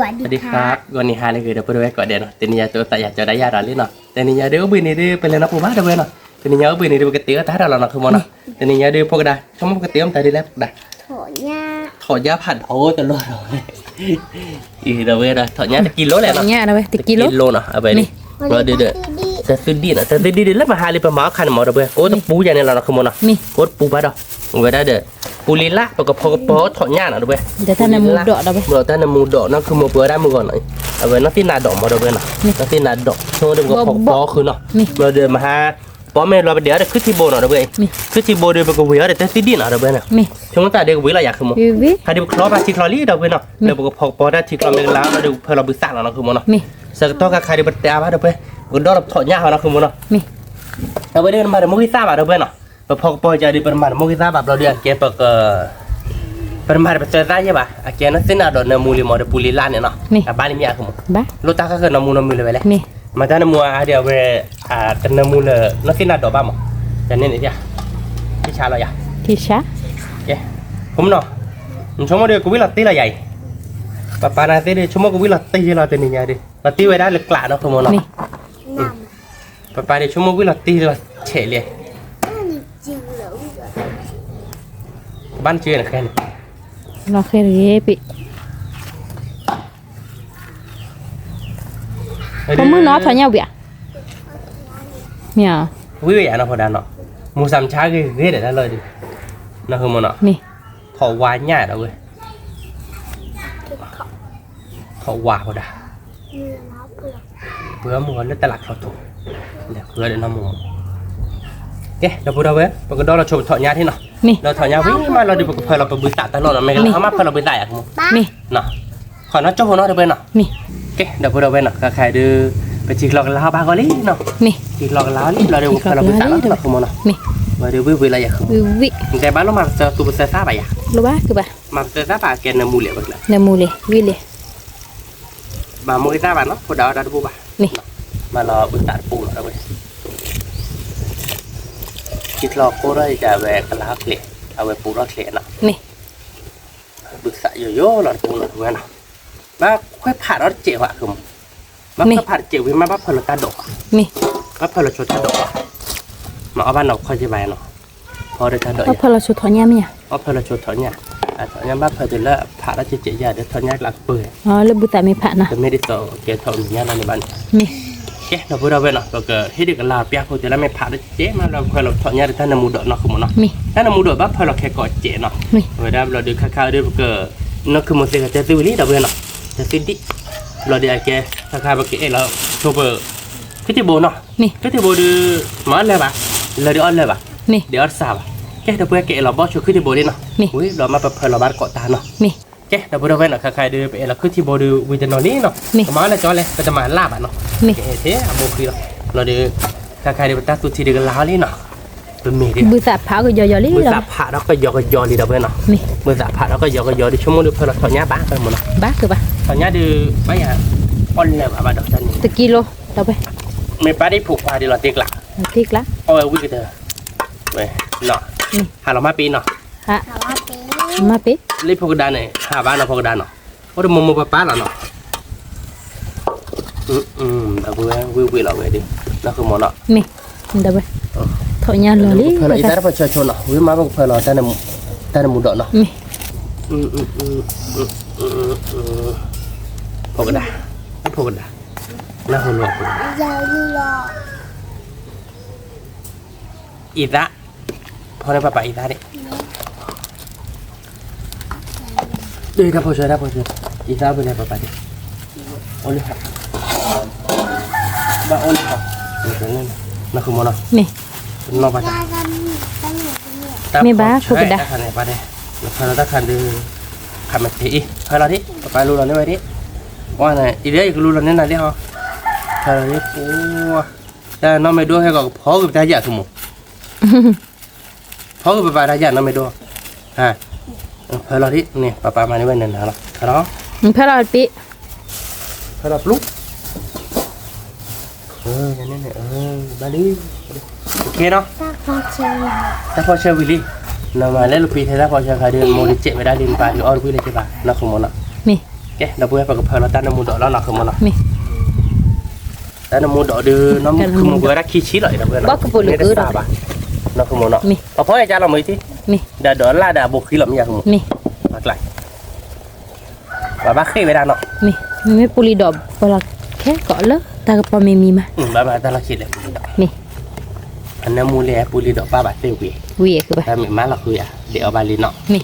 สวัสดีครับวันนี้ฮาเลยคือเดี๋ยวไปดูไว้ก่อนเดี๋ยวเนาะแต่นี่ยาตัวแต่อยากจะได้ยาดอลลี่เนาะแต่นี่ยาเดี๋ยวบินนี่ดิเป็นเลยนะผมว่าเดี๋ยวเนาะแต่นี่ยาบินนี่ดิปกติก็ตายเราเนาะคือมันเนาะแต่นี่ยาเดี๋ยวพวกได้ช่วงปกติมันตายดีแล้วพวกได้ถอดยาผัดโอ้ตลอดเลยอีเดี๋ยวเว้ยนะถอดยาตะกิโลแหละเนาะยานะเว้ยตะกิโลเนาะเอาไปดิเราเดี๋ยวจะซื้อดีนะจะซื้อดีแล้วมาหาเลยไปหมอคันหมอเดี๋ยวเว้ยโอ้ต้องปูอย่างนี้เราเนาะคือมันเนาะโคตรปูบ้าดอกเว้ยได้เด้อปูลีละปกพอถอดยาเนาะเดี๋ยวเว้ยเดี๋ยวท่านมูดอกเดี๋ยวเว้ยเราท่านมูดอกนั่นคือมือเปิดได้มือก่อนหน่อยเอาไว้นักที่นาดอกมาเดี๋ยวเว้ยเนาะนักที่นาดอกช่วงเดี๋ยวก็พอคือเนาะเราเดินมาหาป้อแม่เราไปเดี๋ยวขึ้นที่โบเนาะเดี๋ยวเว้ยขึ้นที่โบเดี๋ยวไปกูเวียเดี๋ยวแต่ที่ดินเนาะเดี๋ยวเว้ยเนาะช่วงนั้นแต่เด็กวิ่งเราอยากคือมั้งถ้าเดี๋ยวคลอมาที่คลอรี่เดี๋ยวเว้ยเนาะเดี๋ยวพอพอได้ที่คลอเมล้าเราเดี๋ยวเพื่อเราไปสั่งเนาะคือมั้งเนาะสักตัวกับใครเดี๋ยวไปเตะมาเดี๋ยวเว้ยกูโดนเราถอดยาเนาะคือมั้งเนาะเอาไปเดินมาเดี๋ยวมุ้ยซ่ามาเดี๋ยวเว้ยเนาะพอพอจะเดี๋ยวไปมามุ้ยซ่าแบบเราเดี๋ยวเก็บปกpermar bercerita je bah. Akhirnya sen ada nemu lima ada pulilan ya noh. Balik mi aku. Bah. Lu tak kan nemu le balik. Nih. Macam nemu ada we nemu le no sen ada apa mah. Dan ni dia. Kisah lah ya. Kisah. Ya.ผมเนาะcuma diaกูวิลตีละใหญ่ป้านาตีdia cumaกูวิลตีละตัวนี้ใหญ่ดิละตีไว้ได้เลยกล้าเนาะคือมันเนาะป้าdia cumaวิลตีละเฉยเลยบ้านชื่ออะไรแค่นี้เราเคยเรียปิผมมือน้อถอยเงาเบียเนี่ยวิ่งอย่างนั้นพอได้เนาะมูสามช้าคือเรื่องเด็ดได้เลยดิน่าคือมันเนาะนี่ถอวายง่ายแล้วเว้ยถอวาพอได้เพื่อมัวเลือดตลักเราถูกเดี๋ยวเพื่อเดี๋ยวน้ำมัวเอ๊ะเราพูดเอาไว้ปกติเราชมถอดยาที่เนาะเราถอดยาวิ่งมาเราดูปกติเราไปบุษตลอดเราไม่กันเขามาเพื่อเราไปได้อะมึงเนาะขอน้าโจ้เนาะเดี๋ยวไปเนาะเอ๊ะเดี๋ยวพูดเอาไว้เนาะใครดูไปจีกหลอกลาวบ้างก็ลิเนาะจีกหลอกลาวนี่เราเดี๋ยวเราไปตลอดเราคือมันเนาะมาเดี๋ยววิ่งอะไรอย่างวิ่งแต่บ้านเรามาเจอตัวเสือซาไปอ่ะรู้ป่ะคือป่ะมาเจอซาไปแกนมูเล่บ้างเลยมูเล่วิ่งเลยมาโมกิซาบ้านเนาะพอดาวดาวปูบ้ามาเราบุษตาปูเราไปคิดหลอกก็ได้จะแหวกลาเคลเอาไว้ปูรอดเคลเนาะบุษะโย่ๆหลอดปูหลอดเว้ยเนาะบ้าค่อยผ่านรถเจ๋อว่ะคือบ้าค่อยผ่านเจ๋อวิ่งมาบ้าพลตาดอกบ้าพลชดตาดอกมาเอาบ้านเราค่อยจะไปเนาะพอได้ตาดอกบ้าพลชดถอนยามีอ่ะบ้าพลชดถอนยาถอนยาบ้าพลจะเลิกผ่านแล้วจะเจ๋อยาเดี๋ยวถอนยาหลักเปื่อยอ๋อแล้วบุตรไม่ผ่านนะจะไม่ได้ต่อเกี่ยวถอนยาในบ้านเอ๊ะเราพูดเอาไว้เนาะเราเกิดให้เด็กลาเปียกเขาจะได้ไม่ผ่านแล้วเจ๊มาเราคอยเราถอนยาท่านนมูดเนาะคือมันเนาะท่านนมูดบ้าพอเราแค่กอดเจ๊เนาะเวลาเราดูข้าวๆด้วยเกิดนั่นคือมันเสียจะซื้อนี่เราเว้ยเนาะจะซื้อดิเราเดี๋ยวแกข้าวๆเมื่อกี้เราโชว์เบอร์คิดที่โบเนาะคิดที่โบดูมันเลยป่ะเราเดี๋ยวอันเลยป่ะเดี๋ยวอันสาบแกเดี๋ยวเพื่อแกเราบอกโชว์คิดที่โบดิเนาะอุ้ยเรามาเปิดเราบ้านเกาะตาเนาะแกเดี๋ยวพูดเอาไว้เนาะข้าวๆดูไปเราคิดที่โบดูวิจารณ์นี้เนาะมาแล้วจอเลยก็จะมาลาบอ่ะเนาะเท่อะโบคือเราเดี๋ยวข้าวๆดูไปตัดสุดที่เด็กลาวนี่เนาะเป็นเมดิบุษผาก็ยอๆเลยบุษผาแล้วก็ยอๆเลยเราเว้ยเนาะบุษผาแล้วก็ยอๆดิชั่วโมงดูเพื่อเราถอนยาบ้าไปหมดเนาะบ้าคือป่ะถอนยาดูไม่อะอ่อนเลยว่ะบ้าดอกจันนี่ตะกิโลเราไปไม่ป้าได้ผูกควายเดี๋ยวเราติ๊กละโอ้ยวิ่งกันเถอะเว้ยเนาะหาเรามาปีเนาะมาปีรีบพกดานเนี่ยหาบ้านเราพกดานเนาะโอ้ยมุมป้าเราเนาะแต่เพื่อนวิ่งเราไงดินั่นคือหมอนเนาะเดี๋ยวไปถอนยาเลยเพื่อนอีตาเราเชิญชวนเนาะวิ่งมาเพื่อนเราแต่ในมุดเนาะพกดาน่าหัวหนวกอีตาพอได้ป้าอีตาดิเดี๋ยวถ้าพอช่วยอีตาเป็นไงป้าดิโอ้ยครับบ้าโอ้ยครับนี่น่าคือมันเนาะน้องป้าจ้ะไม่บ้าพกดาขันไหนป้าดิเราถ้าขันดูขันมาทีให้เราดิป้ารู้เราเนี่ยไว้ดิว่าไงอีเดียอีกรู้เราเนี่ยนะเดี๋ยวให้เราดิโอ้แต่น้องไม่ดูให้ก็พอกับตาหยาดสมุพอกับป้าตาหยาดน้องไม่ดูฮะให้เราดินี่ป้ามาในวันนั้นนะเนาะเนาะให้เราปีให้เราปลุกอย่างนี้เนี่ยบาลีโอเคเนาะถ้าพอเชื่อวิลลี่นามาเล่นลูกปีเท่าพอเชื่อใครเดินโมดิเจไม่ได้ดินปลาดิออร์วิลลี่ใช่ปะนักขโมยเนาะ แกเราเพื่อไปกับเพลเราตั้งน้ำมูดอกแล้วเนาะคือมันเนาะ mi ตั้งน้ำมูดอกดื้อน้ำคือมันเพื่อรักขี้ชี้เลยนะเพื่อนเนาะเนาะคือมันเนาะเพราะอาจารย์เราไม่ที่ mi เดี๋ยวล่าเดี๋ยวบุกขี้หล่อมยาคือมัน mi มากเลยว่าบ้าขี้ไปได้เนาะ mi mi puli dok pala ke kok le ta ke pa mi mah บ้าบ้าแต่ละขี้เลย mi อันน้ำมูเลยปุริดอกบ้าบ้าเตี้ยวี wi ke ba แต่เหมือนมาเราคืออ่ะเดี๋ยวเอาบาลีเนาะ mi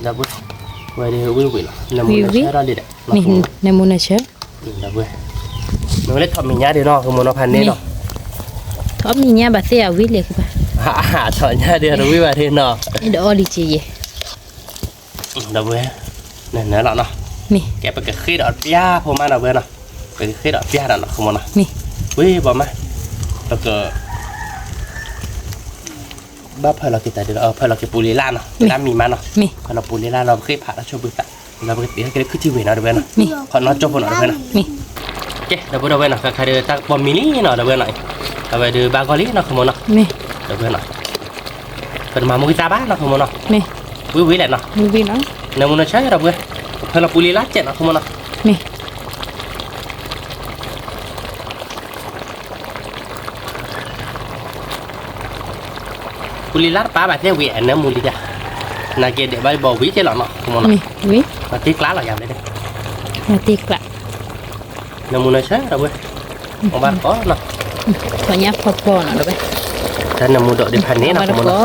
เดี๋ยวบุกไว้เดี๋ยววิ่งเนาะน้ำมูเลยใช้เราดีเด้อ mi namuna che เดี๋ยวบุกหนูเล็กทำมีเงี้ยเดี๋ยวเนาะคือมันพันนี้เนาะ thom ni nya ba se a wi le ke ba ถอนเงี้ยเดี๋ยวเราวิ่งไปที่เนาะ ni do li chi ye เดี๋ยวบุกเนี่ยเนาะเนาะ mi แกไปกับขี้ดอกพิยาพอมาเนาะเว้ยเนาะไปขี้ดอกพิยาเนาะคือมันเนาะ mi วิ่งบอกมาแล้วก็บ้าพอเรากินแต่เดี๋ยวพอเรากินปูริล่าเนาะน้ำมีมันเนาะ mi พอเราปูริล่าเราเคยผ่าแล้วชอบบึกแต่เราไปตีให้กันขึ้นที่เวนะเดี๋ยวเว้ยเนาะ mi พอนอนจบพอนอนเดี๋ยวเว้ยเนาะ mi โอเคเดี๋ยวเว้ยเนาะใครเดี๋ยวตั้งบอมมินิเนาะเดี๋ยวเว้ยเนาะเดี๋ยวเดี๋ยวบางกอลีเนาะคือมันเนาะ mi เดี๋ยวเว้ยเนาะเป็นมามุกิตาบ้านเนาะคือมันเนาะ mi วิ่งแหละเนาะ wi no น้ำมันใช่เดี๋ยวเว้ยพอเราปูริล่าเจ็ดเนาะคือมันเนาะ mi ปูริล่าป้าแบบเนี้ยวิ่งน้ำมูลิจ้ะนาเกเดี๋ยวใบบ่อวิ่งเจ้าเนาะคือมันเนาะ mi wi มาตีกล้าหรออย่างนี้ na ti kla น้ำมันใช่เดี๋ยวเว้ยของบ้านก็เนาะ thọ nya pho na do ba แต่น้ำมันดอกเดี๋ยวพันนี้เนาะคือมันเนาะ ko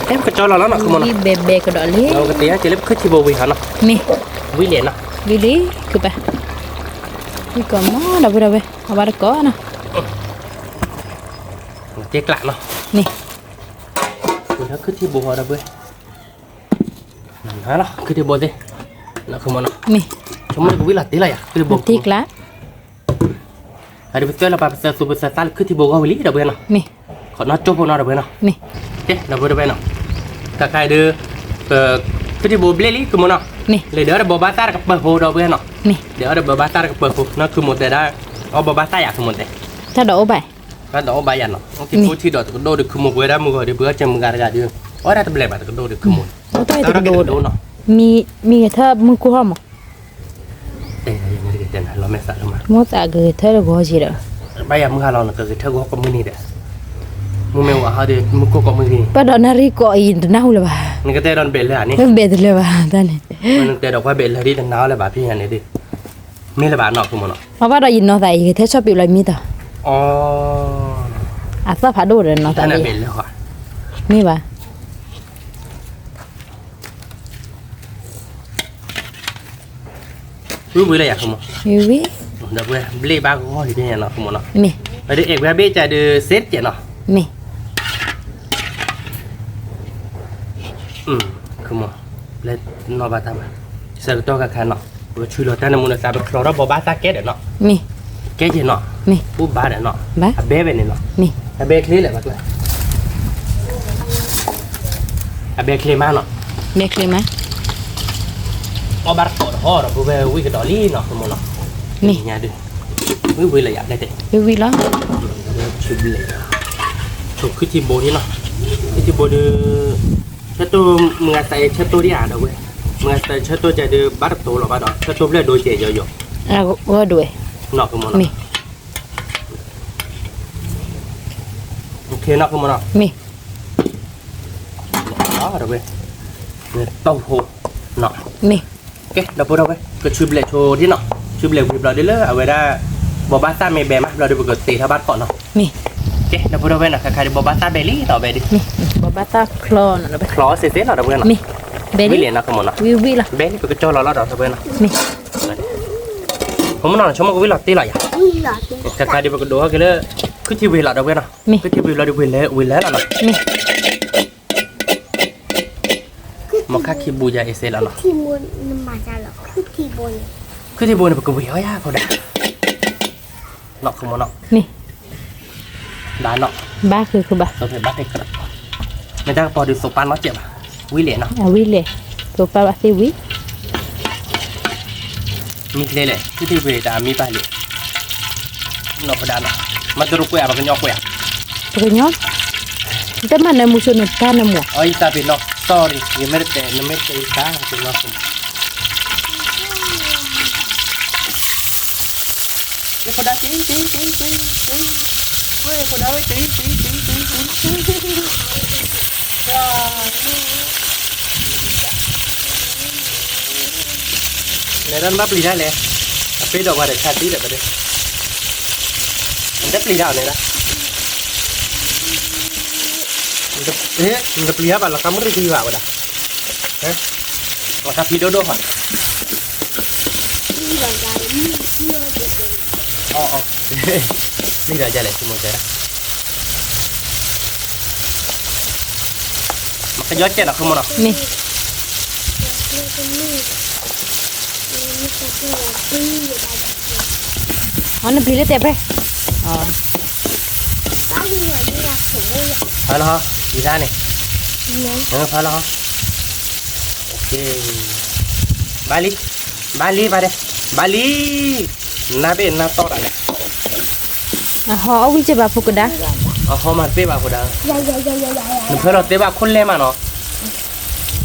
เอ๊ะก็จอเราแล้วเนาะคือมันเนาะ wi bebe ko do le เราก็ตีให้เจลิบขึ้นที่โบวีเขาเนาะ mi วิ่งเหรียญเนาะ wi le ke ba ni ko mo da ba abar ko na เจ๊กละเนาะ mi คุณถ้าขึ้นที่โบเราเว้ยนั่นฮะเนาะขึ้นที่โบดิเนาะคือมันเนาะ mi ชมมันก็วิ่งหลัดตีเลยอ่ะขึ้นที่โบ ti kla อันนี้เป็นตัวเราไปเป็นซูเปอร์สตาร์ขึ้นที่โบก็วิ่งเดี๋ยวเว้ยเนาะ mi ขอน็อตจบพวกน็อตเดี๋ยวเว้ยเนาะ mi เจ๊เดี๋ยวเว้ยเนาะถ้าใครดูขึ้นที่โบเบลลี่คือมันเนาะ mi เลยเดี๋ยวเราบบาตาร์กับเปิดโฮเดี๋ยวเว้ยเนาะ mi เดี๋ยวเราบบาตาร์กับเปิดโฮนั่นคือหมดแต่ได้เอาบบาตาร์อยากคือหมดแต่ ta do ba ก็ดอกใบยันเนาะที่พูดที่ดอกก็โดดคือหมดเวลามือเดี๋ยวเบื่อจะมือกระดาษอยู่อ๋อได้แต่เบลแบบก็โดดคือหมด o ta แต่ ta เรา do โดนเนาะ mi tha mu ko ha mo เอ๊ะยังไงเดี๋ยวเราไม่ใส่ลงมา mo ta ge tha go ji da ใบยามือเราเนาะก็คือเท่ากับมือนี่เด้อมือแมวว่าเขาเดี๋ยวมือก็กับมือนี่ pa do na ri ko i na hu le ba นี่ก็เตะโดนเบลเลยอ่ะนี่ be de le ba ta ni มันเตะดอกว่าเบลเลยที่หนาวเลยบ่าพี่อันนี้ดิมีเลยบ่าเนาะคือมันเนาะ ma ba do i no ta i ge tha chop pi lo mi ta อ๋อ a sa pha do de no ท่า ta นเบ le ลเลยค่ะ mi ba รู้มือเลยอยากคือมัน mi wi เดี๋ยวเว้ยเบลบ้าก็ที่นี่เนาะคือมันเนาะ mi เดี๋ยวเอกแบบเบจะดูเซตเจ้าเนาะ mi คือมันเลยนอบาตามาเสร็จตัวกับใครเนาะว่าช่วยเราแต่ในมูลค่าเป็นคลอร์บบาตาเกตเนาะ mi เกตเนาะ mi ปุ๊บบาเนาะ ba เบเป็นเนาะ mi เบคลีเลยมากเลยเบคลีมาเนาะ be kle ma เอาบาร์โคดห่อเราปุ๊บวิกดอลลี่เนาะคือมันเนาะ mi เนี่ยดูวิเลยอยากได้แต่ wi lo ชุบเลยชุบขึ้นที่โบนี่เนาะขึ้นที่โบดูเช้าตัวเมื่อใส่เช้าตัวที่อ่านเอาเว้ยเมื่อใส่เช้าตัวจะดูบาร์โตหรอบาร์ดเช้าตัวเปลี่ยนโดยเจี๋ยเยอะ a go do e ๆเนาะคือมัน mi โอเคเนาะคือมันเนาะ mi อ๋อเดี๋ยวเว้ยเนี่ยเต้าหู้เนาะ mi โอเคเดี๋ยวพูดเอาไว้ก็ชุบเหล็กโชว์ที่เนาะชุบเหล็กวิบเราได้เลยเอาไว้ได้บอบาซ่าเมย์แบมเราได้ปกติถ้าบ้านก่อนเนาะ mi โอเคเดี๋ยวพูดเอาไว้นะใครๆบอบาซ่าเบลลี่ต่อไปดิ mi ba ta klo na lo ba คลอเซ่ๆเราเดี๋ยวเว้ยเนาะ mi ไม่ be เหรียญนะขโมยนะ wi lo เบลลี่ไปก็โจ้เราแล้วเดี๋ยวเว้ยเนาะ mi ผมมันนอนชั่วโมงก็วิลล์ตีหรออย่าใครๆดีปกติก็เลยคือที่วิลล์เดี๋ยวเว้ยเนาะคือที่วิลล์เราดูวิลล์แล้วเนาะ mi มาค่าคิบูยาเอเซแล้วเนาะ ที่บนมาจากหรอคือที่บน คือที่บูเนี่ยปกติวิลล์ยากเขาได้เนาะขโมยเนาะ mi ด้านเนาะ ba ke ba เราเป็นบ้าเด็กกระไม่ได้พอดูสุปันเนาะเจ็บอ่ะวิลล์เนาะ a wi le to pa ba se wi มีเลยคือที่วิลล์จะมีไปเลยเนาะพอด้านเนาะมาดูรูปแกมันก็ยอกแก to nyo ta ma na mu so no ta na mo อ๋ออีตาเป็นเนาะ sorry ยังไม่ได้แต่ยังไม่ได้ตาเป็นเนาะ Cái con đá tí ôi con đá tí này đang bắp lì ra nè bây giờ qua để xả tí lại vào đây đắp lì ra này đó đắp lì ra vào là kamu đi vào rồi đó mà cà phê đô hả đi ra ra lại semua cara maka jual cek nak kamu nak Nih. Mana beli teh bre? Oh. phải lo ha đi ra này phải lo ha ok Bali vào đây Bali na bên na to này Ho wi je ba pukul dah. họ mà tế bào của đó Dạ. mình phải là tế bào khôn lên mà nó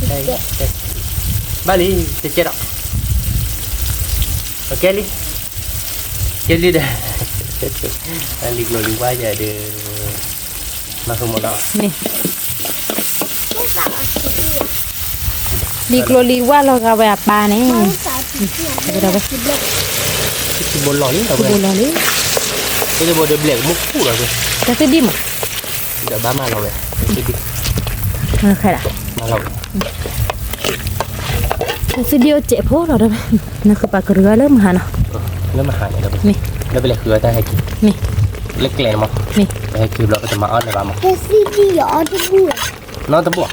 đây Bali chết chết đó ok Kelly đây Bali glory quá giờ được mà không một đó Nih. Di Gloli wa lo gawe apa nih? Berapa? cái bồn lò đấy đâu vậy Bulan ni. cái bồn được bẹt múc cũ rồi Tapi di mah. đợi ba mà rồi cái đi Khai dah. mà rồi Tapi dia cek pun dah. Nak ke pakar gala mah nah. nếu mà hàng này đâu Nih. nó bị lệch ta hay kì Nih. lệch lệch mà Nih. hay kì loại cái mà ăn này bà mà Kesidi ya ada buah. nó tao buộc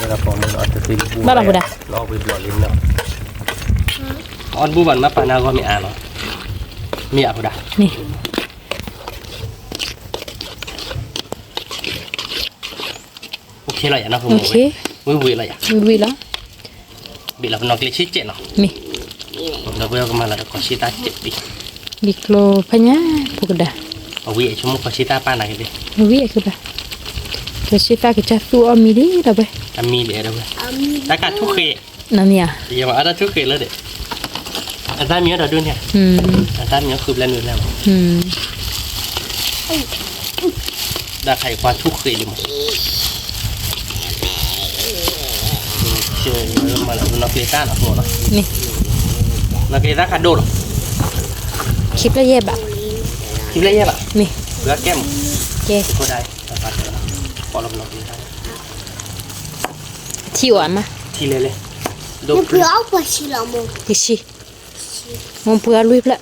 đây là còn mình ăn từ từ buộc Ba lah budak. nó bị bỏ lên nữa ăn bu bản map nào gọi mẹ nó mẹ budak Nih. ok là vậy nó không Okey. vui là vậy Dui lah. bị là nó cái chết chết nó Nih. nó bây giờ mà là có xí ta chết đi Di kilo panya pukul dah. ở vui chúng có xí ta pa này cái gì Wi ke ba. Kita ke catu ami di dah ba. ami để đâu ta cả thuốc khỉ Nami ah. giờ mà ada thuốc khỉ lên đấy anh ta nhớ đầu đương nha anh ta nhớ khử lên nữa nào đã khai qua thuốc khỉ đi mà chơi mà nó kia ta nó không nó Nih. nó kia ta khá đồ rồi Kip lah ye ba. kịp lấy nhé bạn Nih. gác kem Okey. cô đây ta phát rồi bỏ lòng nó kia ta Tiwan mah. thì lên lên Ni đồ berapa sih lama? Isi. Mampu lui pula.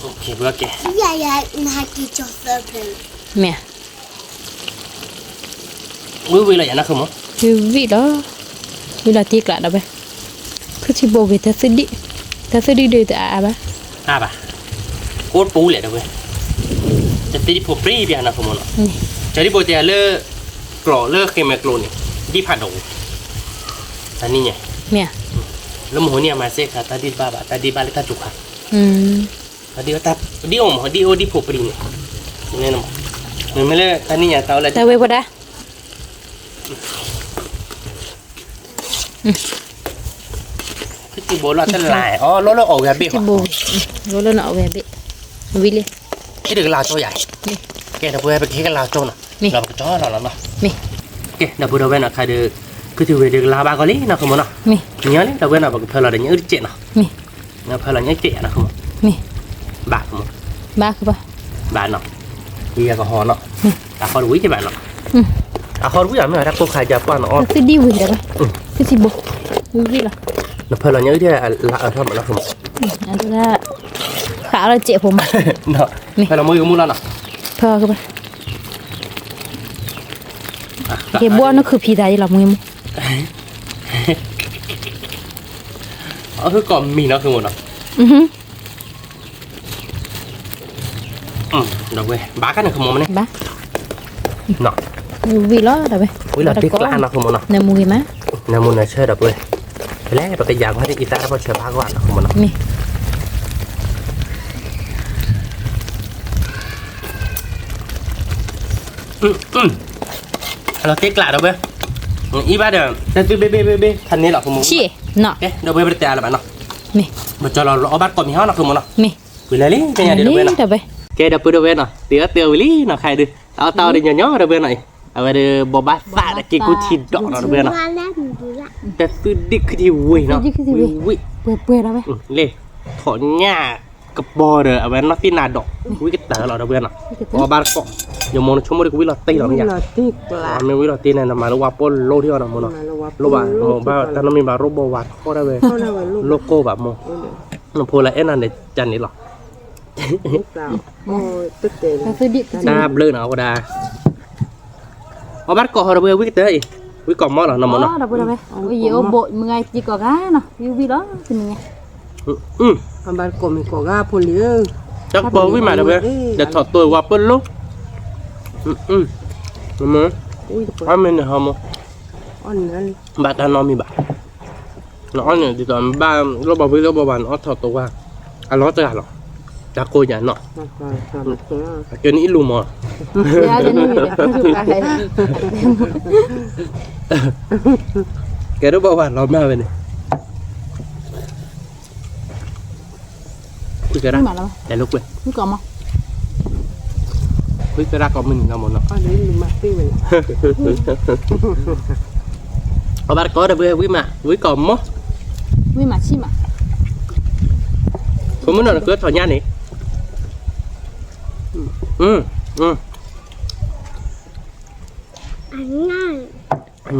ok gác kem Ya, nak kita sebel. Mẹ. vui là vậy nó không á Vị đó. Vì là tiếc lại đó ba. Cứ chỉ bầu về ta sẽ đi. Ta sẽ đi đây ta ba. à bà cốt bú lại đâu vậyจะตีพวกปรีเบียนะผมเนาะ Nih. จะที่โบเตเลอร์กรอเลอร์เคมีกรนี่ที่ผ่านดูอันนี้ไง Mẹ. แล้วหมูเนี่ยมาเซค่ะตาดีบ้าตาดีบ้าเลยตาจุกค่ะ ตาดีตาดีอมดีโอดีพวกปรีเนี่ยนี่นะมันไม่เลยตานี่ไงตาอะไร Ta wei pada. คือที่โบราณทั้งหลายอ๋อรถเราออกแบบบี้ Ci bo. Rolo nak we be. Wili. ไอ้เด็กลาวโจใหญ่ Nih. แกเดี๋ยวพูดให้ไปแค่กันลาวโจน่ะ นี่ เราจ้อเราแล้วเนาะ Nih. แกเดี๋ยวพูดเอาไว้นะใครเด็กคือที่เวเด็กลาวบางกอลี่นะคุณมั้งเนาะ Nih. nhớ đấy đầu tiên là phải là để nhớ chuyện nào Nih. nó phải là nhớ chuyện nào không Nih. bạn không Ba ke ba. bạn nào bây giờ có hòn nó ta khó đuổi cho bạn nó Ừ. ta khó đuổi mà ta cô khai giờ qua nó Ta sẽ đi wei dah ba. Cái ci bo. Wili lah. nó phải là nhớ thế là ở thăm nó không Ada lah. Khá là cekผม. nó Nè. phải là mua cái mua nào Pha ke ba. Ke bo nó khử phi dai lah mu. ở cái còn mì nó không một nào đâu về bá cái này không một này Ba. nó Wili lah dah ba. với là tiếc là nó không một nào Na mu ke ma? nè muốn là chơi đâu về cái lẽ là cái dạng hay guitar nó chơi bá các bạn không một nào Nih. nó tiếc lại đâu về ý ba được từ từ bê thành này là không một Ci. Nak. ok đâu về bê là bạn nó mi mà cho là lọ bát còn mi hóa nó không mà nó mi vì là lý cái nhà đi đâu bên nào đâu vậy cái đâu bên nào tía tiêu lý nó khai đi tao đi nhỏ đâu bên này ở đây bò bát phạ là cái cú thịt đỏ nó đâu bên nào Hoa lát mình cứ lại.แต่คือดิคือที่วุ้ยเนาะวุ้ย quê đâu vậy เลยถอนหญ้ากับบอเด้อเอาไว้นอที่นาดอกวุ้ยก็เต๋อเราเด้อเพื่อนเนาะบอบาร์ก็อย่ามองชั่วโมงเดียววิลาตีเราเนี่ย ตีกลา ไม่วิลาตีเนี่ยนะมาลูกว่าปนโลที่เราเนาะมั้งเนาะโลว่าโลบ้าแต่เรามีบาร์โรบวัดก็ได้เว้ย เขาได้ไว้ลูก โลโก้แบบมั้งเราพูดอะไรนั่นเนี่ยจันนี่หรอ เปล่าโอ้ตึ๊ดเตะ ta sẽ đi หน้าเบลอเนาะก็ได้เอาบาร์ก็เราเบื่อวิกเตอร์อีวิกก่อมอเนาะมั้งเนาะ đó đâu vậy bây giờ bộ người chỉ có gái nè view đó thì mình nghe อันบาร์กมีกอกาพูลิเออ จักบอวิมาเด้อเว้ยเดี๋ยวถอดตัวว่าปนลูกมั้ง อุ้ย ว่ามันเนี่ยฮะมั้ง อ่อนนั้น บาดานอมีบาน้องเนี่ยที่ตอนบ้านรบวิรบวันอ๋อถอดตัวว่าอันล้อจะหรอจากโกยันเนาะ มาสามตัว เจอนี่ลุมอ่ะ ra cho nên mình không chụp lại แกรบวันเรามาเป็นคุยกันรัก mà đâu แต่ลูกเว้ย cứ còn không คุยกันรักก็มันเราหมดเนาะ อันนี้มาตีเลย เอาบ้านก็ได้เว้ยวิมาวิก่อมมั้ง với mà chim à ผมมันนอนเกิดถอดยานี่Anh ngay.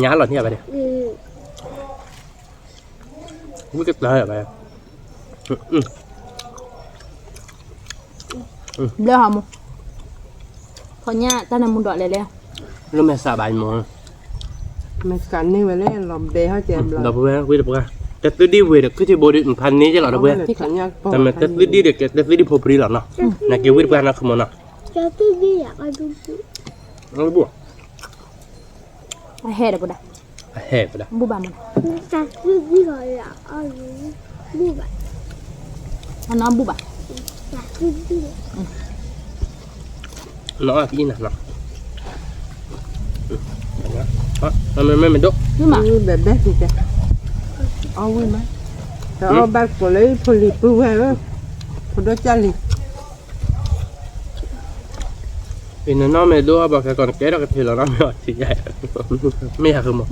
ยาหลอดเนี่ยไปเลย Ừ. วิกเลยไป leo hả mu thôi nha ta là muốn đợi lại leo แล้วแม่สบายมั้ง มันกันนี่ไว้เลยลมเดย์เขาเจ็บเลย เราเว้ยวิเดี๋ยวกันแต่ตื้อดีเว้ยเด็กคือที่บริษัทพันนี้จะหรอเราเว้ย ที่ขันยาก แต่มันตื้อดีเด็กแต่ตื้อดีพอปรีหรอเนาะนักเกี่ยววิทย์บ้านนักขโมยเนาะ Cho tôi đi ạ, anh tôi đi. เอาบัว hè được rồi đây เฮ้ยไปละ bu bà mình Cho tôi đi rồi ạ, anh đi vậy. nó bu bà Cho tôi đi. น้องพี่น่ะเนาะมันไม่ดุ nhưng mà แบบแบบสิจ้ะเอาไว้ไหมแต่เอาบาร์กเลยพูลิปูไว้พูดจัลลี เป็นน้องไม่ดุบอกแค่ก่อนแกเราก็ถือเราน้องไม่อดทีใหญ่ไม่อยากคือหมอ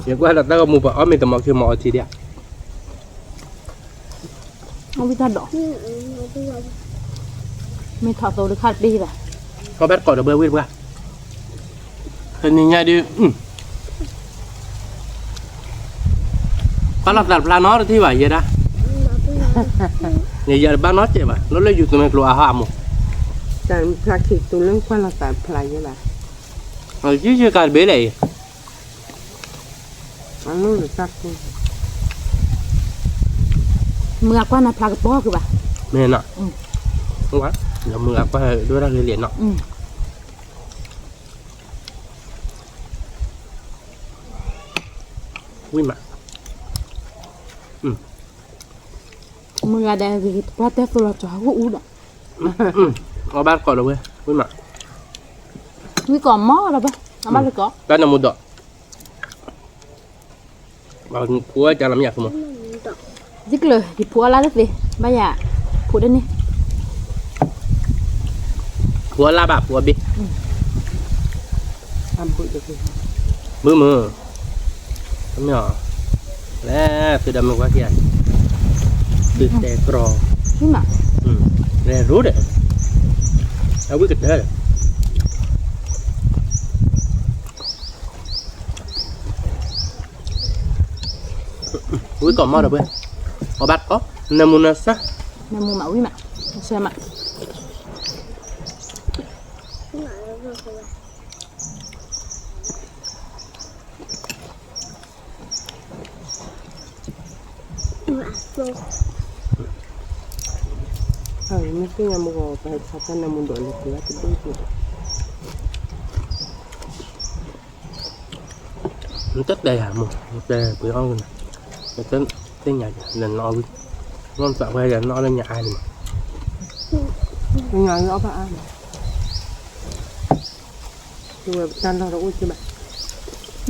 อยากว่าเราตั้งกับมูปะอ๋อไม่แต่หมอคือหมอทีเดียว không biết thật đỏ mình thọ tổ được hạt đi rồi ก็แบดก่อนเดี๋ยวเบอร์วิทย์ว่าเป็นยังไงดิปลาหลับปลาน้อยที่ไหวเยอะนะเนี่ยบ้านน้อยเจ็บอ่ะแล้วเลยอยู่ตรงนั้นกลัวอาหารหมด แต่พลักขิดตัวเรื่องความรักษาพลายยังไง ชื่อการเบลเลย อันนู้นหรือสัก mưa qua là plug bó cứ bà เมนอ่ะวะเดี๋ยวมึงอ่ะไปด้วยรักเหรียญเนาะวิ่งมา mưa đây thì qua tết rồi cho hú ú đó เอาบ้านก่อนเลยเว้ยวิ่งมา mới còn mó đâu bà nó bắt được có บ้านน้ำมุดดอกบางผัวจะลำอยากมั้ง Mình đọc. dứt lời thì phụ la rất gì bà già phụ đến đi ผัวลาบะผัวบิ ทำบุญจะคือ มือทำไม่หรอแล้วคือดำมันว่าที่ไหนคือแต่กรอ nhưng mà แล้วรู้เด้อเอาวิ่งกันเด้อวิ่งก่อนมาเด้อเว้ยเอาบัตรก็น้ำมันนะซะ là mua mẫu với mà xem ạ Cái này nó vừa rồi. Mà rồi. ไม่ใช่ยามุกไปชักน้ำมันโดนเลยคือว่าจะดูดู มันchất đầy hả mù đây bữa ăn này nó chất cái nhà lần nó ngon sợ quay là nó lên nhà ai mà ยังไงเอาไปอ่านคือแบบการเราอุ้ยใช่ไหม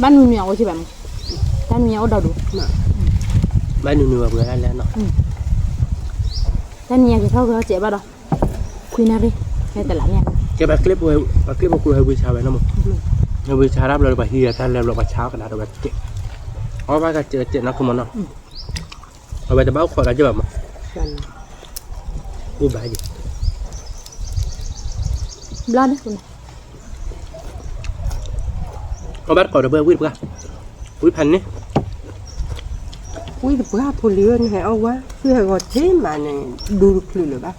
bán mèo chứ bà tan mèo đâu đủ mà บ้านนูๆvừa lên nó cái nhà thì thôi có chị bao đâu quy na đi hay tại lại nha cái bà clip của cô hơi bị sao vậy nó một hơi bị sao lắm rồi bà hia ta lên rồi bà cháo cái nào rồi bà chị bà cái chị nó không muốn đâu rồi bàจะbáo khỏi là chứ bà mà u bà gì lo đấy con nó bắt khỏi được bơi quýt quýtพันนี่ Quý được bữa phụ lươn hay ông quá cứ hay gọi thế mà này đủ được lưỡi bác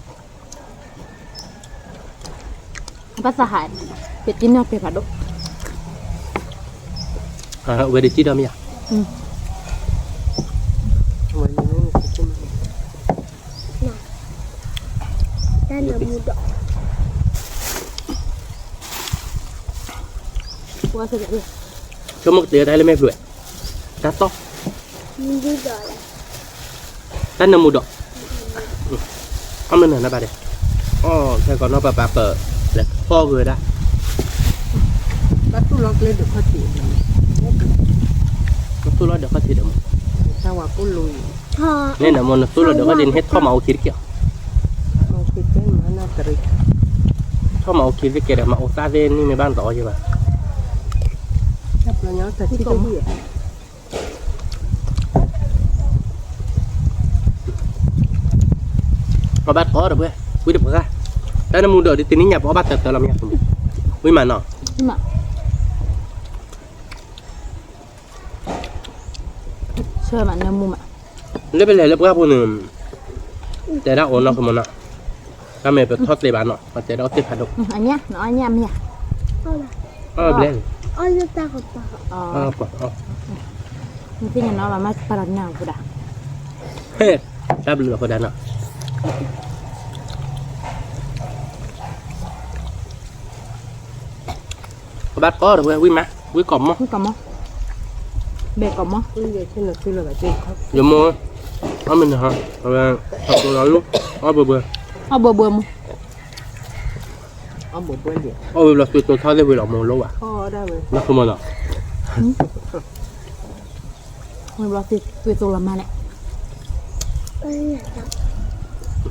bắt sa hảiเป็ดกินเนาะเป็ดผัดดุ về để chi đâu nhỉ ngoài này nó cũng Dan là muda. qua sẽ được cho một tiếng đây là mẹ vừa cắt tóc Muda lah. tan nemu dok mana nak pada saya còn nó bà bờ là kho người đã bác tu lót lên được phát triển nó tu lo được phát triển được sao mà cũng lùi Ha. nên là một tu lo được phát triển hết kho màu kia kìa mau cái mà nó tơi kho màu kia kìa là màu ta lên như mấy ban tỏ chứ bà chắc là nhớ thật chứ không biết nó bắt có được vậy quý được ra đây là mua đồ đi tìm nhà bỏ bắt tập làm nhà quý mà nó nhưng mà chơi bạn nằm mua mà lấy bên này lấy bữa bữaแต่เราโอนเราคือมันอ่ะถ้าไม่ไปทอดในบ้านเนาะมันจะเราติดผัดดก anh nhá nó anh nhá Olah. เบลน Oh, dia takut tak. ปะ mesti nó là mas para nhau của đã เฮ้ยรับเหลือคนนั้นอ่ะbắt có được quý má quý cọm á không cầm không bề cầm không bây giờ trên là tôi là phải chơi khóc giờ mua ở mình hả rồi học tôi nói luôn ở bờ bừa bừa mu ông một bữa điện là tôi thay để về lòng mồ lúa à kho đó mà nó không mà mình lo tụi tôi làm mà này Oh, tak.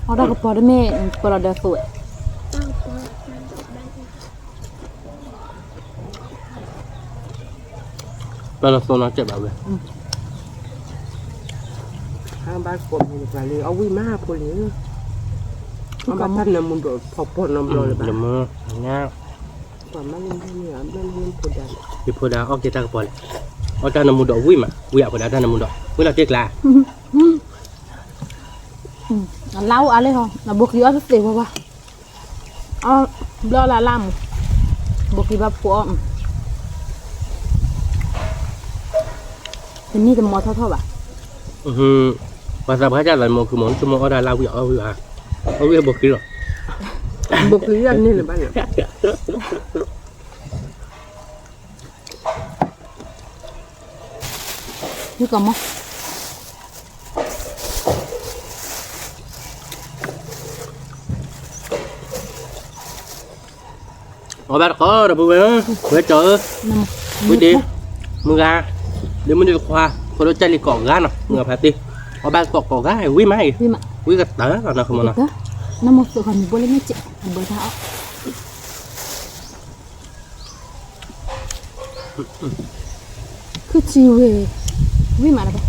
ở đó có bỏ đấy mẹ bỏ được tuổi Tak. là tôi nói chuyện bảo vệ hàng bác cột một vài lưỡi ông quý má phụ lưỡi ông bác thân là một đội phọc bột nằm rồi là giờ mua nha còn mang lên nhiều lên phụ đàn thì phụ đào ok ta có bỏ lại ở ta nằm một độ quý mà quý à phụ đào ta nằm một độ quý là tiếc là lâu à lấy không là buộc gì ở rất tiền qua lo là làm buộc gì vào của thì ni thì mò thôi bà và sao phải trả lại một cái món cho món ở đây lao quý à ở quý buộc kỹ rồi buộc cái ăn nên là bao nhiêu như cầm không ở bắt có rồi bây giờ quý đi mua ga để mình đi khoa có đôi chai cỏ gà nào ngập hạt đi ở ban cỏ gà hay quý mấy quý gà tớ là nó không mà nó nó một sự còn boleh ngecek boleh tahu kecil weh mana pak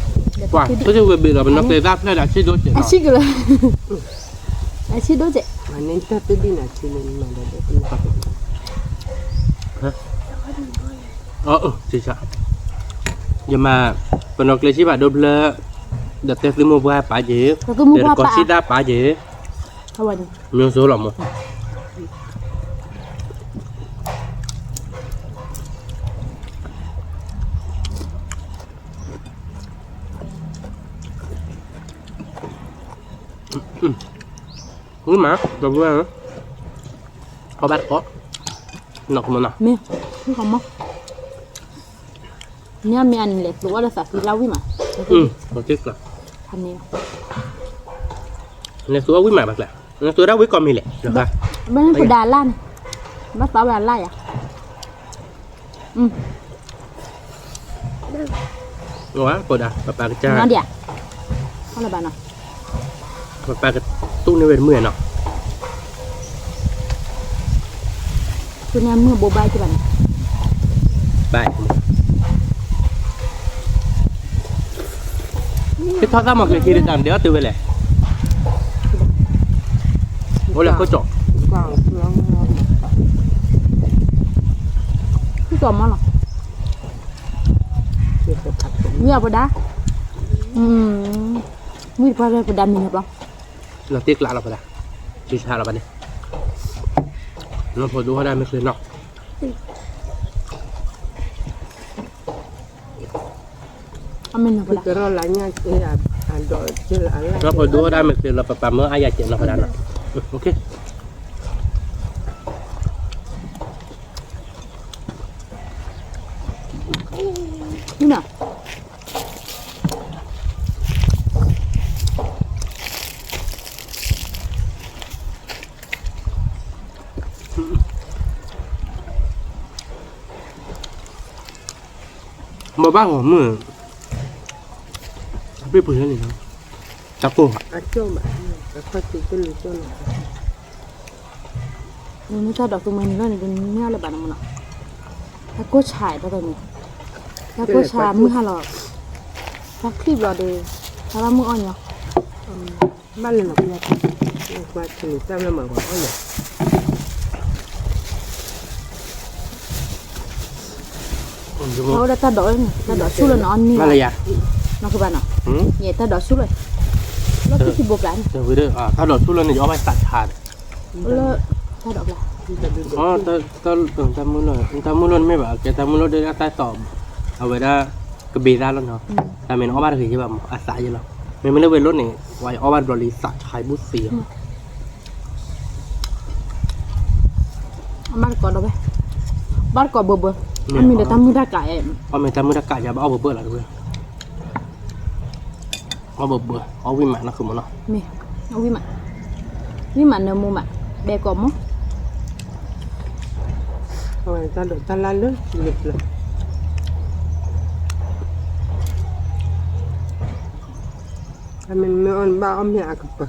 wah itu juga bila benar kita pernah dah sih doce asyik lah asyik doce mà nên ta tới đi là chỉ nên mà để chỉ sợ nhưng mà phần nó lấy chỉ bảo double đặt tên mua qua bả gì để có chỉ ra bả gì apa ni miếng số lắm mà quý má rồi vừa nữa có bát có nó không nào mẹ không cầm không nha mẹ ăn lẹ tụi nó sạch lâu với mà có tiếc là thành này này số quý mà bạc là này số đó quý con mình lẹ được không bên của Đà Lan bắt tao Đà Lan à quá cô đã bà cha nó đi à อะไรบ้างเนาะ มันไปกับตู้ในเวรเมื่อเนาะ ตัวนี้เมื่อโบบายที่บ้าน ไปcái thoát ra một cái kia đàn đéo từ về này ôi là có chỗ กว้างเรื่อง ที่ตัวมันหรอ เกี่ยวกับผัดผม เมื่อปะดามีพอได้ปะดามีหรือเปล่า là tiếc lạ là phải là chỉ sao là bạn đi nó phải đua đây mới khơi nọ เอาเมนหรือเป คือ ล่า จะรอหลายอย่างเอออ่านดอกเจออะไร nó phải đua đây mới khơi là bà mới ai chuyện là phải đàn ok นี่น่ะ mà bác của mưa biết bữa này nó chắc cô อาโจ้มาแล้วค่อยตีกันหรือโจ้หน่อย นี่ถ้าดอกตัวมันก็เป็นเมื่ออะไรบ้างมันเนาะถ้าก็ฉายตัวนี้ถ้าก็ฉายมือหาหลอดถ้าคลิปหลอดเลยถ้าว่ามืออ่อนเนาะ บ้านเลยหรอกเนี่ยว่าฉลิดจำแล้วมาบอกว่าอย่าง เขาได้ถ้าดอกนี่ถ้าดอกชุดละนอนนี่ mà là gì น้องคือบ้านเนาะ ừ เนี่ยถ้าดอกชุดเลยแล้วที่บอกกัน rồi với đứa tao đổ xuống lên này gió bay sạt hạt แล้วถ้าดอกละ tao tưởng tao mua luôn mấy bảo cái tao mua luôn đây tao tỏ ở vậy đó cái bì ra luôn hả là mình ó ba thì chứ mà xả vậy nào mình mới lấy về luôn này ngoài ó ba rồi lì sạt hai bút xì บ้านก่อนดอกไปบ้านก่อนเบื่อมันมีแต่ทำมือได้ไก่ ó mình tao mua đặc cả nhà bảo bữa là được rồi ó bữa ó vi mạng nó không muốn nó มีเอาวิมันเนื้อมูมันเบกอมมั้ง เอาไว้ตาดอกตาลาเลยหลุดเลยถ้ามันไม่อ่อนบ้าอ้อมยากับปะ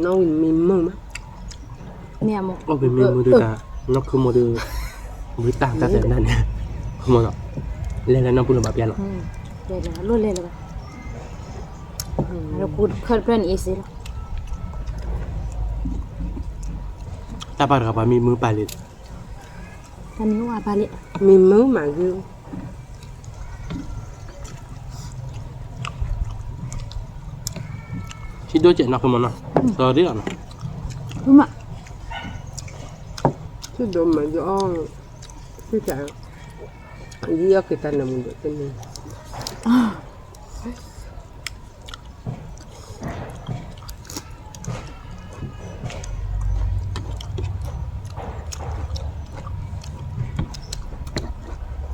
น้องมีมึงมั้ย เนี่ยมั้ง ó vì mình mua được cả nó không mua được với tao ta sẽนั่นkhông mua nó lên là nó cũng là bảo nó เดี๋ยวรุ่นเล่นเลยเราพูดเพื่อนอีสิ ta bảo là bà mi mưa bài liệt ตอนนี้ว่าบาลิ มีมือหมาอยู่ chỉ đôi chuyện nó không muốn nó rồi đấy à รู้มั้ย ชื่อดมมาอยู่อ้องชื่อจ๋ายี่ยกิตานามุนเดเป็นนี่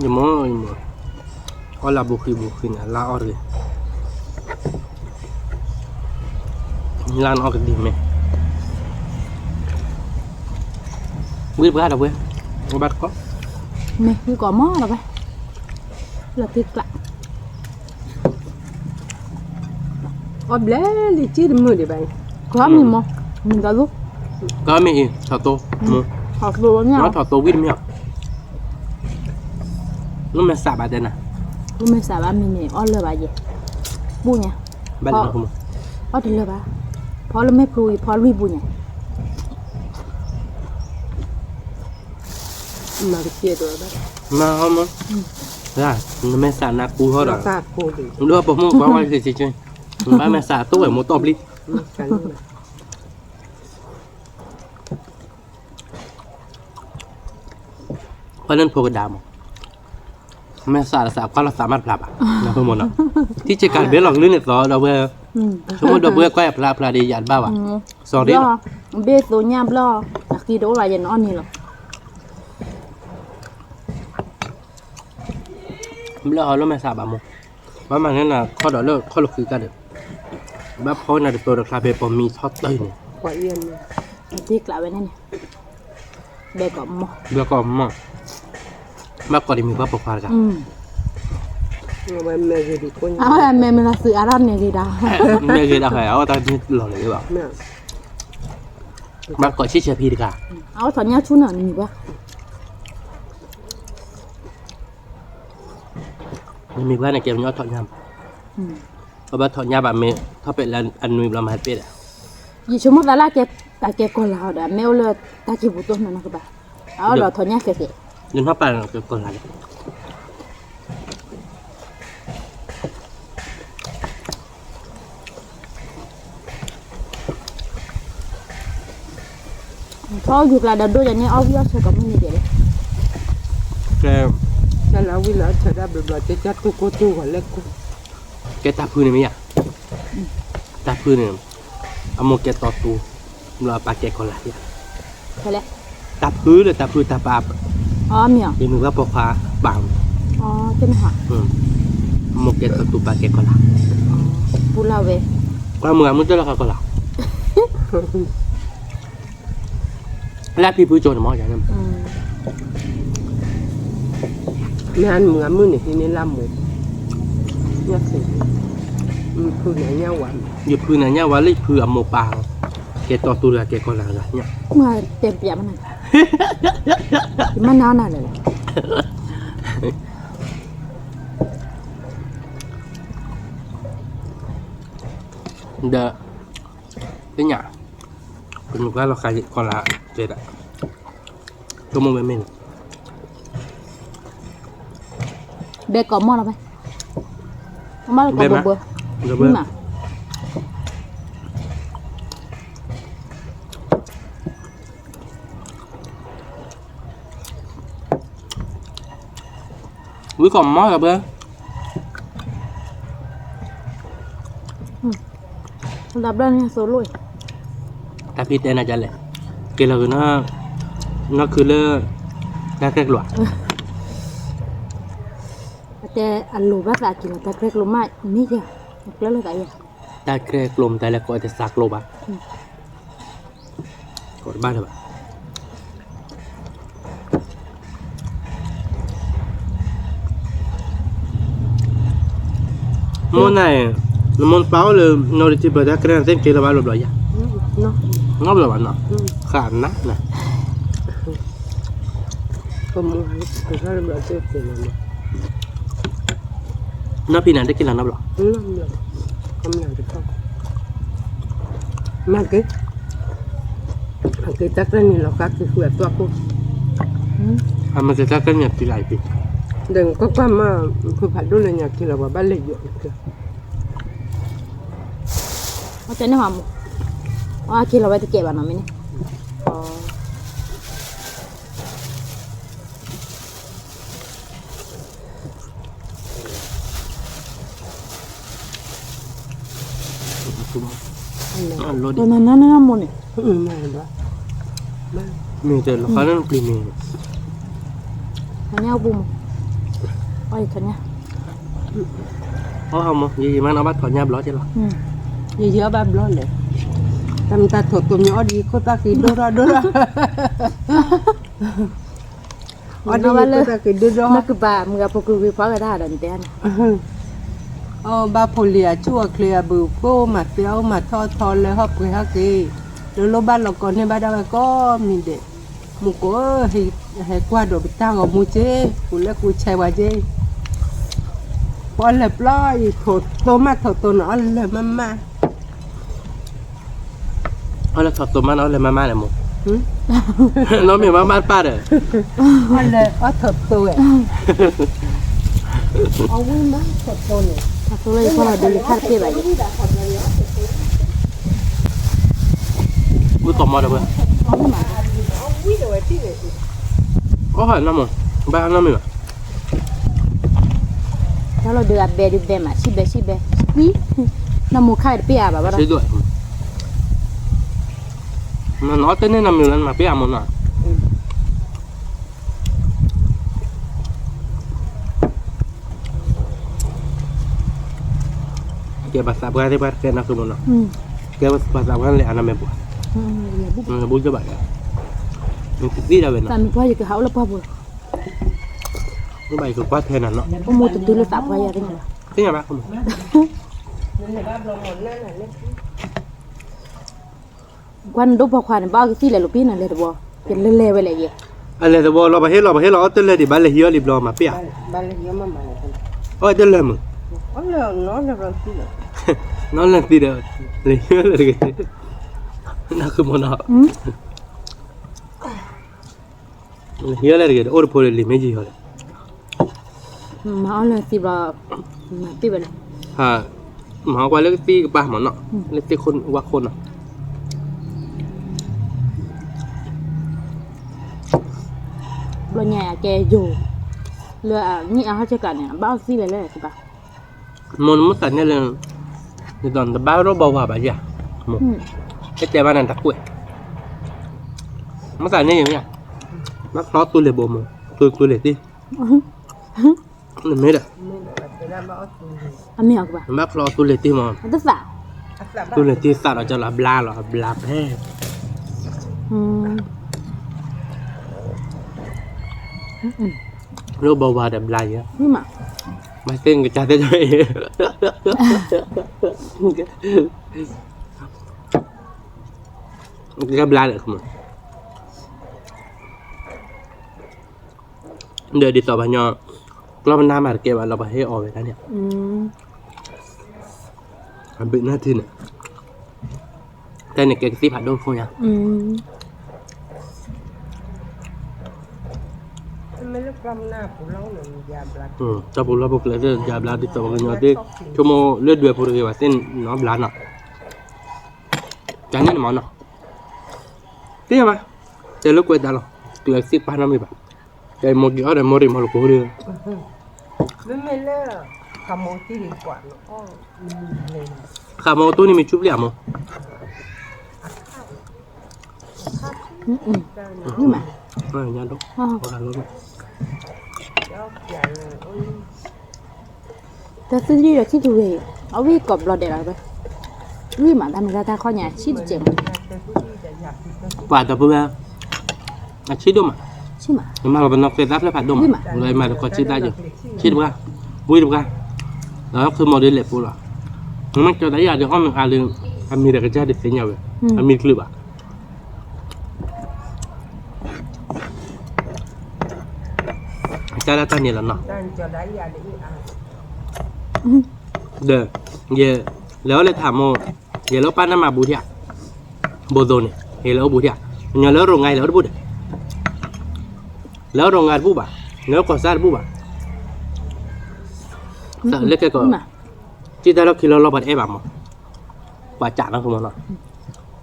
nhưng mà có là buộc khi là la or rồi lan or cái gì mày biết bữa đâu biết bắt có ไม่คือก่อหม้อหรอไปเราติดกละ อ๋อเบลลี่ชื่อดมือเดี๋ยวไป ก็มีมั้งมีกระลุก có mày thọ tô หอกตัวเนี่ย nó thọ tô biết mày nó mày xả bà tên à รู้ไม่สาบามีเนี่ยอ้อเลยบาเย่ปูเนี่ย bà nó không อ้อถึงเลยบาพอเราไม่พูดพอเราไม่ปูเนี่ย มาเกี่ยตัวบ้าง mà không á ra nó mày xả nạc cú thôi เรา rồi ตาโคดิ đưa bố mua quá quay gì chơi ba mày xả tôi ở một tọp đi กัน เพราะนั้นพวกกระดามแม่สาสาความเราสามารถปรับเราเพิ่มหมดเนาะที่จะการเบี้ยหลอกเรื่องเนี่ยเราเบื่อสมมติเราเบื่อก็แอบปลาดีหยาดบ้าว่ะสองเดือน เบสตัวเนี่ยบล้อตะกี้โดนอะไรยันอ้อนนี่หรอ เรื่องเขาเรื่องแม่สาบาโมว่ามันนั่นน่ะข้อดอกเลิกข้อหลักคือกันเด็ดบ้าเพราะน่ะตัวราคาเบปมีทอดเต้ยเนี่ย กว่าเอียนเนี่ย ติดกละไว้นั่นเนี่ยเบกอมมั้ง เบื่อก็มั่งมากกว่าที่มีว่าปกครองกัน mà mẹ gì đi con เอาแม่เวลาซื้ออารันเนี่ยดีดา mẹ cái đâu phải áo ta lò này bảo mẹ mà có chiếc xe phi được cả เอาถอนยาชุนอ่ะมีปะ มีเพื่อนในเกมยอดถอดยำเพราะว่าถอดยำแบบเมย์ถ้าเป็นอันนุยประมาณเป็ดอ่ะ ยี่ชั่วโมงละแกตาแกก่อนเราเด้อแมวเลยตาจีบุตรนั่นก็บ่เอาเราถอนยาเสร็จ ยืนเข้าไปก็กดอะไร เขาอยู่กลางดอยอย่างนี้เอาเยอะใช่ก็ไม่มีเดียว แก cha lão với lão cha đã bị bà chết chết tu gọi lên cô แกตาพื้นนี่ไหมอ่ะตาพื้นเนี่ยเอาโมแกต่อตูเราปากแกก่อนละเนี่ย ใช่แล้ว ตาพื้นเลยตาพื้นตาปา อ๋อมีอ่ะ ยังมือว่าปอกฟ้าบัง อ๋อใช่ไหมคะ โมแกต่อตูปากแกก่อนละ ปูลาเว qua mưa muốn tới là còn là lá phi bưởi trộn là món gì em mẹ ăn mưa mưa này thì nên làm một nhắc gì phương này nhau quá nhiều phương này nhau quá lấy phương ẩm một bào cái to tu là cái con là rồi nhá เมื่อเต็มเปียมันน่ะมันนานน่ะเลย đờ cái nhà còn một cái là khai còn là chết ạ tôi mua với mình เบกอมอแล้วไหมมาแล้วก็บ่เบื่อ rồi นี่ bữa มา cuối còn món rồi bữa รับได้เนี่ยโซโล่ ta phi tên là chả lẽ cái là nó cứ lơ ra cái loại แต่อันรู้ว่าจะกินแต่เล็กรู้ไหมนี่จ้ะแล้วเลยแต่ ta cái lùm tay là coi thì sạc lô bạc còn ba rồi bạn món này món báo là nó đi chơi bờ đá cái này tên kia là bao lụm rồi nó ngóp rồi bạn nọ khả nát nè không mua cái đó là bà chết thì là nó phi này đấy kia là nó rồi không làm được không mà cái tắc ra nhìn là các cái khuyết toạc cô à mà cái nhật thì lại bị đừng có qua mà cứ phải đôi là nhà kia là bà bán lợi nhuận kìa เขาจะเนี่ยหอมอ๋อกินเราไว้จะเก็บอ่ะน้องมิ้น ăn luôn ตั đi วนั้นนั่นหมดเนี่ย mà đó mình thì là khó nó bị mình อันนี้เอาบุ้มไอ้ตัวเนี้ย có không gì mà nó bắt khỏi nhà đó chứ là như giữa ba lon này tâm ta thuộc tụi nhỏ đi cô ta kỳ đô ra ở đi cô ta kỳ đô นัก ra คือบ้ามึงกับพวกกูวิพากษ์กันได้ดันเต้น ba phô lìa chua clear bự cô mà béo mà thò lấy hộp cái hắc kì rồi lúc ba là còn nên ba đâu có mình để một cô hay qua đồ bị tao ở mua chế cô lấy cô chạy qua chế con lẹp lo gì thột tô nó là mama nó là thật tụi nó là mama là một nó miệng mama ba rồi con lẹp thột tô ấy ông ấy má thột tô này ถ้าตัวเลยพอเราดูค่าเทียบไป bữa tôm mò được không เอาไม่มา có phải năm rồi ba năm rồi ถ้าเราดูแบบดูแบบมาชิเบวิน้ำมูกไข่เปียแบบว่า chế đuổi mà nó tới nên 5 lần mà biết một nào kia bà sạp gai thế bà kia nó không một nào kia bà sạp gai lại ăn mẹ buồn buồn cho bạn mình thích gì đâu vậy แต่ nó มีพ่ออยู่กับเขาแล้วพ่อบุญ Nó bày cực quá thế nào nó. Có mua từ từ là tạm quay ra cái này. Thế nhà bác không? Quan đốt vào khoản bao cái gì là lục pin này là được tiền lên lên vậy là gì? Anh lấy tao lo bà hết lo tên lên thì bà lấy hiếu liệp lo mà biết. Ba lấy hiếu mà mày. Ôi tên lên mà. Nó là rồi gì nữa. Nó lên tí được. Lấy hiếu là cái. Nó cứ muốn nó. Lấy hiếu là cái. Ôi phụ lấy mấy gì rồi. Mà là thì là mà tí vậy. À, mà qua lấy tí cái ba mà nó. Lấy tí khôn quá khôn à. Lo nhà kè dù là như áo cho cả này bao gì vậy thì bà. Muốn mất sẵn là thì toàn là bao đó bao vào bà già. Một. Cái chè ba này tắc quệ. Mất sẵn như vậy. Mất nó tôi lấy bộ mà. Tôi lấy tí. Mấy đấy. Anh mèo của bà. Mất lo tôi lấy tí mà. Tất cả. Tôi lấy tí sao nó cho là bla bè. Nó bao vào đẹp lại á. Nhưng mà Mày tên cái cha thế rồi. Cái bla được không? Để đi tàu bà nhỏ. Lo bên Nam mà kêu bà lo bà hết ở về đó nè. Anh bị nó thì nè. Đây này cái tiếp hạt đâu không nhá? Mấy lúc răm na phụ lâu này già bạc. Cho phụ lâu bốc lấy ra già bla đi tàu bà nhỏ đi. Cho mô lết đuôi phụ được bà tên nó bla nọ. Chẳng nhớ món nọ. Tiếp mà. Để lúc quay ta lo. Cái tiếp ba năm mươi bạc. Cái một cái ở mori mà cố đưa. Mấy lẽ cầm một tí điện thoại nó lên. Khả mô tôi này mình chụp liệm không? nhưng mà Nhà đâu? Có luôn. ta tư duy là khi tụi về ở với cọp lò để lại vậy. Lui mà ta mình ra ta kho nhà xít chèm. Quả tập bữa à chít đâu mà. Chứ mà. Nhưng mà nó phải giáp là phải đông mà. Rồi mà có chít ra chưa? Chít được không? Vui được không? Đóคือโมเดลเลยปุ๊บล่ะมันจะได้ยาเดี๋ยวมันอาลึงอามีแต่กระจายเด็ดเสียงเว้ยอามีคลิปอ่ะจะได้ตันนี่ล่ะเนาะ Đang cho đáy ra để ăn. เด้อเย่แล้วเลยถามโมเย่แล้วป้าน้ำมาบูเทียโบโซนี่เย่แล้วบูเทียเนี่ยแล้วโรงงานแล้วบูดแล้วโรงงานบูบ่ะแล้วก่อสร้างบูบ่ะแต่เล็กก็ที่ได้เราคิดเราบัดเอบ่ะมั้งว่าจ่าแล้วคือมันเนาะ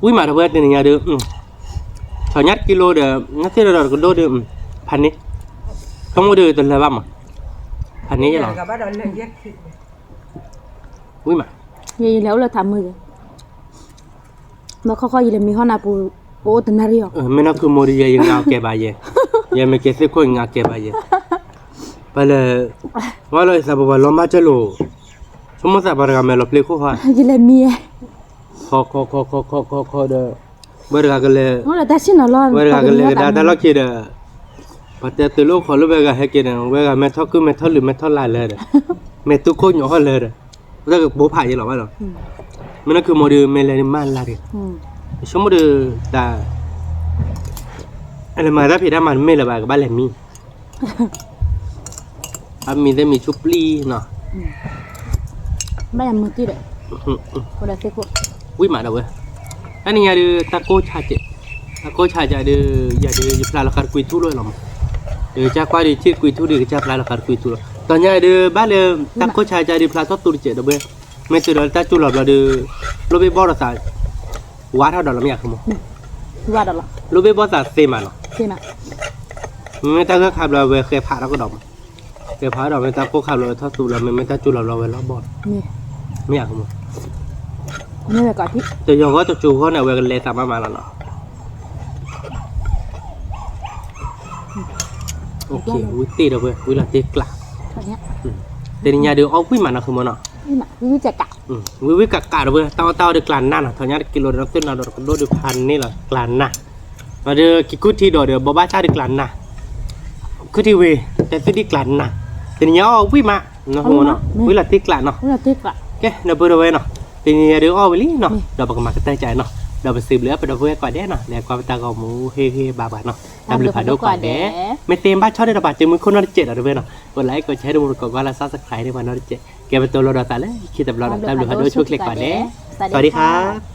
อุ้ยมาทำเพื่อนเนี่ยเด้อชาวยัดกิโลเด้อนักที่เราก็โดเด้อพันนี้เขาโมเด้อตัวละบ้างมั้งพันนี้จะหรอ Cả bắt đầu lên giết thịt. อุ้ยมา vậy léo là thảm mười rồi mà kho kho gì là mình kho nào bố tên nào đi học ไม่น่าคือโมเดลยังงาแกบายยังไม่เกษตรคนงาแกบายไปเลยว่าเลยสับว่าล้อมาเจโลสมมติสับอะไรกันเมลเพลย์คู่ค่ะ gì là mía ขอเด้อเบอร์กันเลย nó là ta xin nó lo เบอร์กันเลยแต่เราคิดเด้อปัจจัยตัวลูกขอรู้เบอร์กันให้กินเบอร์กันเมทัลคือเมทัลหรือเมทัลลายเลยเด้อเมทุกคนอยู่ห้องเลยเด้อแล้วก็โบผ่ายหรอวะเนาะมันนั่นคือโมเดลเมลานิมันลาเด้อสมมติแต่อะไรมาถ้าผิดได้มันไม่ระบายกับบ้านแหลมมีมีได้มีชุบลีเนาะ bây giờ mưa kia đấy có đặt xe cuộn วิ่งมาเด้อเว้ยอันนี้ยาดูตะโกชาเจดูยาดูพลาลคาร์คุยทุเรศหรอเดี๋ยวจะกว่าดีที่คุยทุเรศจะพลาลคาร์คุยทุเรศตอนนี้ดูบ้านเลยตะโกชาจะดูพลาตัวตุรเจเด้อเว้ยไม่ตัวเราตะจุลเราดูโลเบบอร์สายวัดเท่าเดิมไม่อยากขโมย qua đó là โลเบบอร์สายเซมาเนาะ thế nào ไม่ตะก็ขับเราเว้ยเคยผ่าเราก็ดอมเคยผ่าเราไม่ตะก็ขับเราเท่าตุเราไม่ตะจุเราเว้ยรอบบอร์ mía ไม่อยากขโมย mía là cả thích แต่ยังก็ตัวจูเขาเนี่ยเว้ยกันเลยสามารถมาแล้วเนาะโอเควิตีเด้อเว้ยวิลาตีกลา cả nhá แต่นี่ยาดูเอาวิ่งมานะคือมันเนาะ nhưng mà cái chả cả วิกะเด้อเว้ยเตาเด้อกลั่นนั่นน่ะทอนยากิโลเราขึ้นเราโดนโดนพันนี่ล่ะกลั่นน่ะมาเด้อกิกุทีโดเด้อบ่บ้าชาเด้อกลั่นน่ะคือที่เว แต่ที่กลั่นนะทีนี้เอาวิ่งมาเนาะหัวเนาะวิ่งละที่กลั่นเนาะ เมื่อติ๊กอะ โอเคเดี๋ยวเบอร์ไว้เนาะทีนี้เดี๋ยวเอาไปลิเนาะเดี๋ยวบอกมากันตั้งใจเนาะเดี๋ยวไปสืบเหลือไปดูเพื่อนก่อนเด้เนาะแล้วก็ไปตากเอาหมูเฮ้บาบาเนาะตามหรือผ่านดูก่อนเด้ไม่เต็มบ้านชอบได้ระบาดเจอมือคนนอเจ็ดอะไรเว้ยเนาะกดไลค์กดแชร์ดูมือกดว่าละซับสไครต์ได้มานอเจ็ดเก็บเป็นตัวเราตาเลยคิดแต่เราตามหรือผ่านดูช่วยคลิกก่อนเด้สวัสดีครับ